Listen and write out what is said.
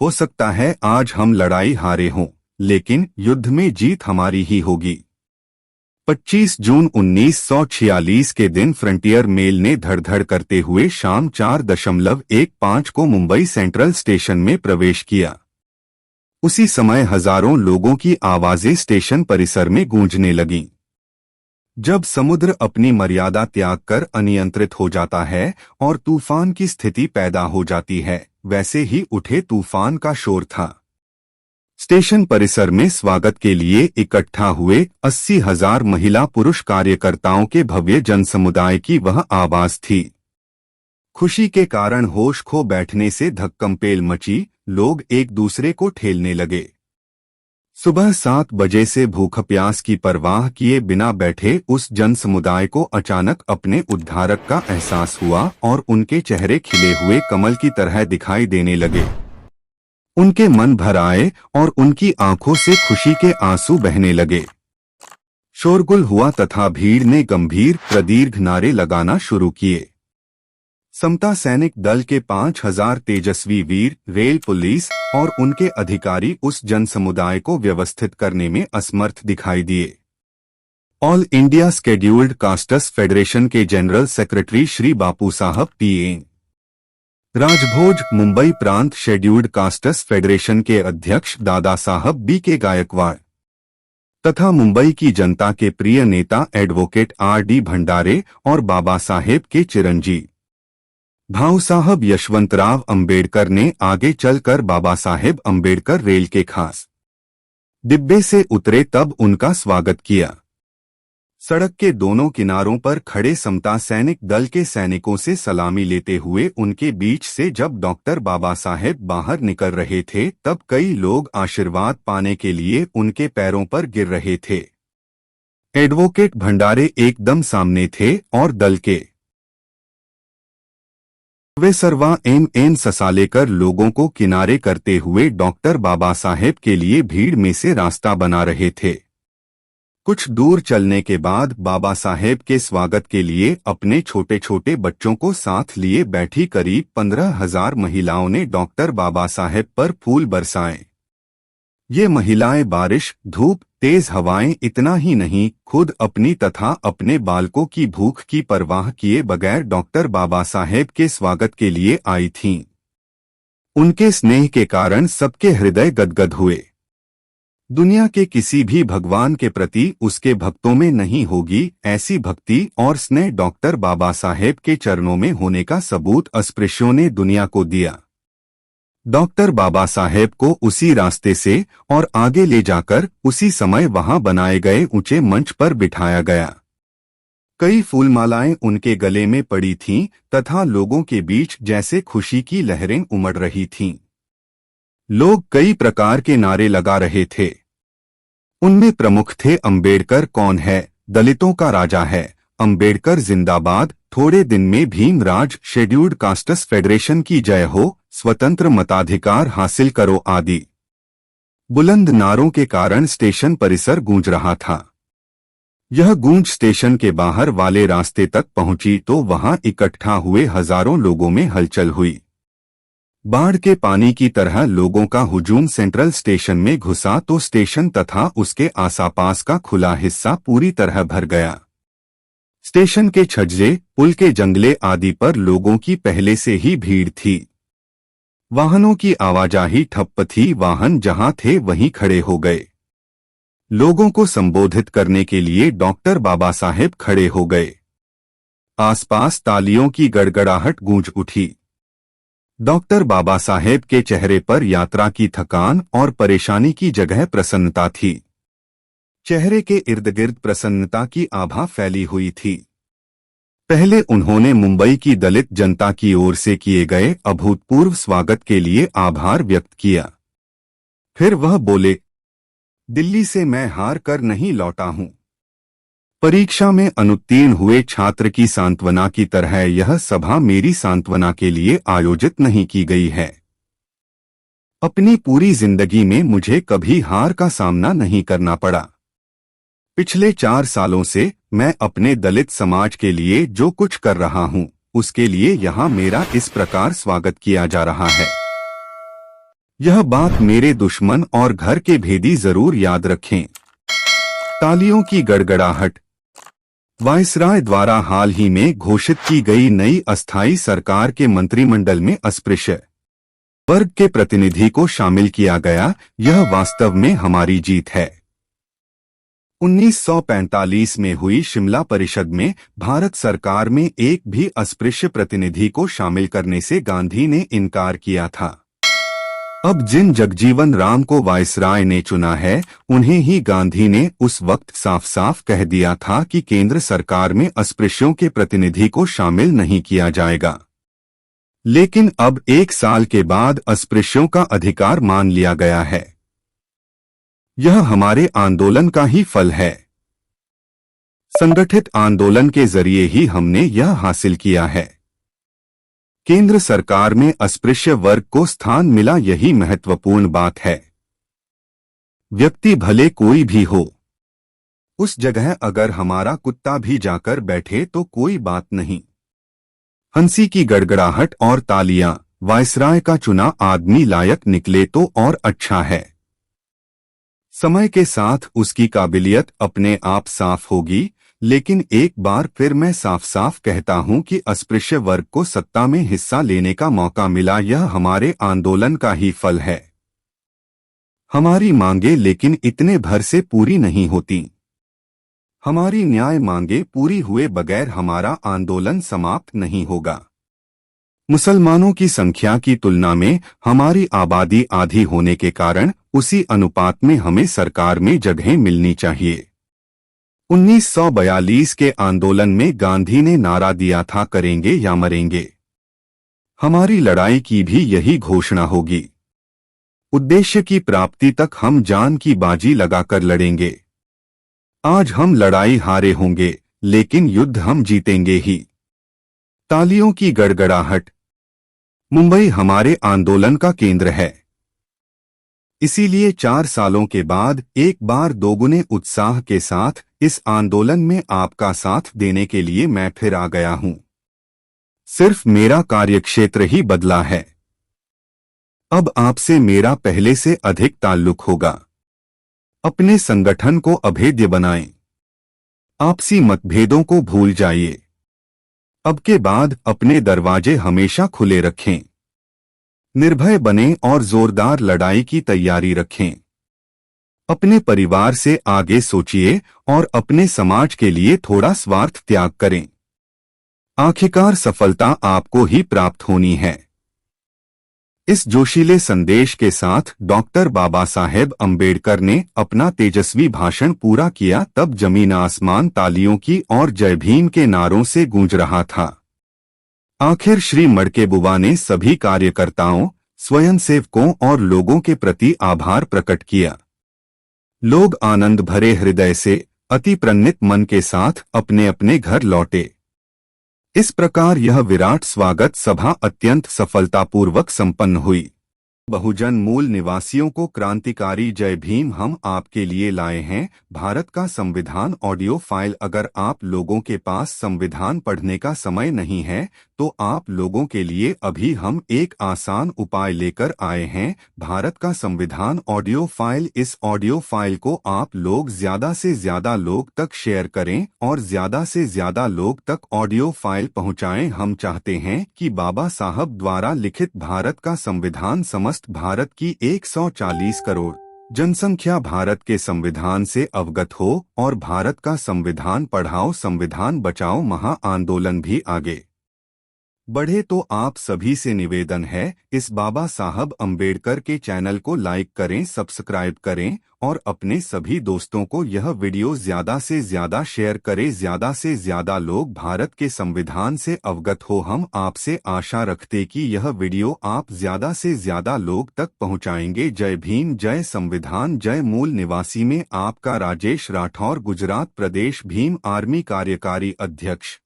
हो सकता है आज हम लड़ाई हारे हों, लेकिन युद्ध में जीत हमारी ही होगी। 25 जून 1946 के दिन फ्रंटियर मेल ने धड़धड़ करते हुए शाम 4:15 को मुंबई सेंट्रल स्टेशन में प्रवेश किया। उसी समय हजारों लोगों की आवाजें स्टेशन परिसर में गूंजने लगीं। जब समुद्र अपनी मर्यादा त्याग कर अनियंत्रित हो जाता है और तूफान की स्थिति पैदा हो जाती है, वैसे ही उठे तूफान का शोर था। स्टेशन परिसर में स्वागत के लिए इकट्ठा हुए 80,000 महिला पुरुष कार्यकर्ताओं के भव्य जनसमुदाय की वह आवाज थी। खुशी के कारण होश खो बैठने से धक्कमपेल मची, लोग एक दूसरे को ठेलने लगे। सुबह 7 बजे से भूख प्यास की परवाह किए बिना बैठे उस जनसमुदाय को अचानक अपने उद्धारक का एहसास हुआ और उनके चेहरे खिले हुए कमल की तरह दिखाई देने लगे। उनके मन भर आए और उनकी आंखों से खुशी के आंसू बहने लगे। शोरगुल हुआ तथा भीड़ ने गंभीर प्रदीर्घ नारे लगाना शुरू किए। समता सैनिक दल के 5,000 तेजस्वी वीर, रेल पुलिस और उनके अधिकारी उस जनसमुदाय को व्यवस्थित करने में असमर्थ दिखाई दिए। All India scheduled castes federation के जनरल सेक्रेटरी श्री बापू साहब P.A. राजभोज, मुंबई प्रांत शेड्यूल्ड कास्ट्स फेडरेशन के अध्यक्ष दादा साहब B.K. गायकवाड़ तथा मुंबई की जनता के प्रिय नेता एडवोकेट R.D. भंडारे और बाबा साहेब के चिरंजीव भाऊ साहब यशवंतराव अंबेडकर ने आगे चलकर बाबा साहेब अंबेडकर रेल के खास डिब्बे से उतरे तब उनका स्वागत किया। सड़क के दोनों किनारों पर खड़े समता सैनिक दल के सैनिकों से सलामी लेते हुए उनके बीच से जब डॉक्टर बाबा साहेब बाहर निकल रहे थे, तब कई लोग आशीर्वाद पाने के लिए उनके पैरों पर गिर रहे थे। एडवोकेट भंडारे एकदम सामने थे और दल के वे सर्वा एन ससा लेकर लोगों को किनारे करते हुए डॉक्टर बाबा साहेब के लिए भीड़ में से रास्ता बना रहे थे। कुछ दूर चलने के बाद बाबा साहेब के स्वागत के लिए अपने छोटे छोटे बच्चों को साथ लिए बैठी करीब 15,000 महिलाओं ने डॉक्टर बाबा साहेब पर फूल बरसाए। ये महिलाएं बारिश, धूप, तेज हवाएं इतना ही नहीं, खुद अपनी तथा अपने बालकों की भूख की परवाह किए बगैर डॉक्टर बाबा साहेब के स्वागत के लिए आई थीं। उनके स्नेह के कारण सबके हृदय गदगद हुए। दुनिया के किसी भी भगवान के प्रति उसके भक्तों में नहीं होगी ऐसी भक्ति और स्नेह डॉक्टर बाबा साहेब के चरणों में होने का सबूत अस्पृश्यों ने दुनिया को दिया। डॉक्टर बाबा साहेब को उसी रास्ते से और आगे ले जाकर उसी समय वहां बनाए गए ऊंचे मंच पर बिठाया गया। कई फूलमालाएं उनके गले में पड़ी थीं तथा लोगों के बीच जैसे खुशी की लहरें उमड़ रही थीं। लोग कई प्रकार के नारे लगा रहे थे। उनमें प्रमुख थे अंबेडकर कौन है, दलितों का राजा है, अंबेडकर जिंदाबाद, थोड़े दिन में भीमराज, शेड्यूल्ड कास्ट्स फेडरेशन की जय हो, स्वतंत्र मताधिकार हासिल करो आदि। बुलंद नारों के कारण स्टेशन परिसर गूंज रहा था। यह गूंज स्टेशन के बाहर वाले रास्ते तक पहुंची तो वहां इकट्ठा हुए हजारों लोगों में हलचल हुई। बाढ़ के पानी की तरह लोगों का हुजूम सेंट्रल स्टेशन में घुसा तो स्टेशन तथा उसके आसपास का खुला हिस्सा पूरी तरह भर गया। स्टेशन के छज्जे, पुल के जंगले आदि पर लोगों की पहले से ही भीड़ थी। वाहनों की आवाजाही ठप्प थी, वाहन जहां थे वहीं खड़े हो गए। लोगों को संबोधित करने के लिए डॉक्टर बाबा साहेब खड़े हो गए। आसपास तालियों की गड़गड़ाहट गूंज उठी। डॉक्टर बाबा साहेब के चेहरे पर यात्रा की थकान और परेशानी की जगह प्रसन्नता थी। चेहरे के इर्द गिर्द प्रसन्नता की आभा फैली हुई थी। पहले उन्होंने मुंबई की दलित जनता की ओर से किए गए अभूतपूर्व स्वागत के लिए आभार व्यक्त किया। फिर वह बोले, दिल्ली से मैं हार कर नहीं लौटा हूं। परीक्षा में अनुत्तीर्ण हुए छात्र की सांत्वना की तरह यह सभा मेरी सांत्वना के लिए आयोजित नहीं की गई है। अपनी पूरी जिंदगी में मुझे कभी हार का सामना नहीं करना पड़ा। पिछले 4 सालों से मैं अपने दलित समाज के लिए जो कुछ कर रहा हूं, उसके लिए यहां मेरा इस प्रकार स्वागत किया जा रहा है। यह बात मेरे दुश्मन और घर के भेदी जरूर याद रखें। तालियों की गड़गड़ाहट। वायसराय द्वारा हाल ही में घोषित की गई नई अस्थायी सरकार के मंत्रिमंडल में अस्पृश्य वर्ग के प्रतिनिधि को शामिल किया गया, यह वास्तव में हमारी जीत है। 1945 में हुई शिमला परिषद में भारत सरकार में एक भी अस्पृश्य प्रतिनिधि को शामिल करने से गांधी ने इनकार किया था। अब जिन जगजीवन राम को वायसराय ने चुना है, उन्हें ही गांधी ने उस वक्त साफ साफ कह दिया था कि केंद्र सरकार में अस्पृश्यों के प्रतिनिधि को शामिल नहीं किया जाएगा। लेकिन अब 1 साल के बाद अस्पृश्यों का अधिकार मान लिया गया है। यह हमारे आंदोलन का ही फल है। संगठित आंदोलन के जरिए ही हमने यह हासिल किया है। केंद्र सरकार में अस्पृश्य वर्ग को स्थान मिला, यही महत्वपूर्ण बात है। व्यक्ति भले कोई भी हो, उस जगह अगर हमारा कुत्ता भी जाकर बैठे तो कोई बात नहीं। हंसी की गड़गड़ाहट और तालियां। वायसराय का चुना आदमी लायक निकले तो और अच्छा है। समय के साथ उसकी काबिलियत अपने आप साफ होगी, लेकिन एक बार फिर मैं साफ साफ कहता हूं कि अस्पृश्य वर्ग को सत्ता में हिस्सा लेने का मौका मिला, यह हमारे आंदोलन का ही फल है। हमारी मांगे लेकिन इतने भर से पूरी नहीं होती। हमारी न्याय मांगे पूरी हुए बगैर हमारा आंदोलन समाप्त नहीं होगा। मुसलमानों की संख्या की तुलना में हमारी आबादी आधी होने के कारण उसी अनुपात में हमें सरकार में जगहें मिलनी चाहिए। 1942 के आंदोलन में गांधी ने नारा दिया था, करेंगे या मरेंगे। हमारी लड़ाई की भी यही घोषणा होगी। उद्देश्य की प्राप्ति तक हम जान की बाजी लगाकर लड़ेंगे। आज हम लड़ाई हारे होंगे, लेकिन युद्ध हम जीतेंगे ही। तालियों की गड़गड़ाहट। मुंबई हमारे आंदोलन का केंद्र है। इसीलिए 4 सालों के बाद एक बार दोगुने उत्साह के साथ इस आंदोलन में आपका साथ देने के लिए मैं फिर आ गया हूं। सिर्फ मेरा कार्यक्षेत्र ही बदला है। अब आपसे मेरा पहले से अधिक ताल्लुक होगा। अपने संगठन को अभेद्य बनाएं। आपसी मतभेदों को भूल जाइए। अब के बाद अपने दरवाजे हमेशा खुले रखें। निर्भय बनें और जोरदार लड़ाई की तैयारी रखें। अपने परिवार से आगे सोचिए और अपने समाज के लिए थोड़ा स्वार्थ त्याग करें। आखिरकार सफलता आपको ही प्राप्त होनी है। इस जोशीले संदेश के साथ डॉक्टर बाबा साहेब अंबेडकर ने अपना तेजस्वी भाषण पूरा किया। तब जमीन आसमान तालियों की और जय भीम के नारों से गूंज रहा था। आखिर श्री मड़के-बुवा ने सभी कार्यकर्ताओं, स्वयंसेवकों और लोगों के प्रति आभार प्रकट किया। लोग आनंद भरे हृदय से अति प्रणित मन के साथ अपने अपने घर लौटे। इस प्रकार यह विराट स्वागत सभा अत्यंत सफलतापूर्वक संपन्न हुई। बहुजन मूल निवासियों को क्रांतिकारी जय भीम हम आपके लिए लाए हैं भारत का संविधान ऑडियो फाइल। अगर आप लोगों के पास संविधान पढ़ने का समय नहीं है तो आप लोगों के लिए अभी हम एक आसान उपाय लेकर आए हैं, भारत का संविधान ऑडियो फाइल। इस ऑडियो फाइल को आप लोग ज्यादा से ज्यादा लोग तक शेयर करें और ज्यादा से ज्यादा लोग तक ऑडियो फाइल पहुंचाएं। हम चाहते हैं कि बाबा साहब द्वारा लिखित भारत का संविधान समस्त भारत की 140 करोड़ जनसंख्या भारत के संविधान से अवगत हो और भारत का संविधान पढ़ाओ संविधान बचाओ महा आंदोलन भी आगे बढ़े। तो आप सभी से निवेदन है, इस बाबा साहब अंबेडकर के चैनल को लाइक करें, सब्सक्राइब करें और अपने सभी दोस्तों को यह वीडियो ज्यादा से ज्यादा शेयर करें। ज्यादा से ज्यादा लोग भारत के संविधान से अवगत हो। हम आपसे आशा रखते कि यह वीडियो आप ज्यादा से ज्यादा लोग तक पहुंचाएंगे। जय भीम, जय संविधान, जय मूल निवासी में आपका राजेश राठौर, गुजरात प्रदेश भीम आर्मी कार्यकारी अध्यक्ष।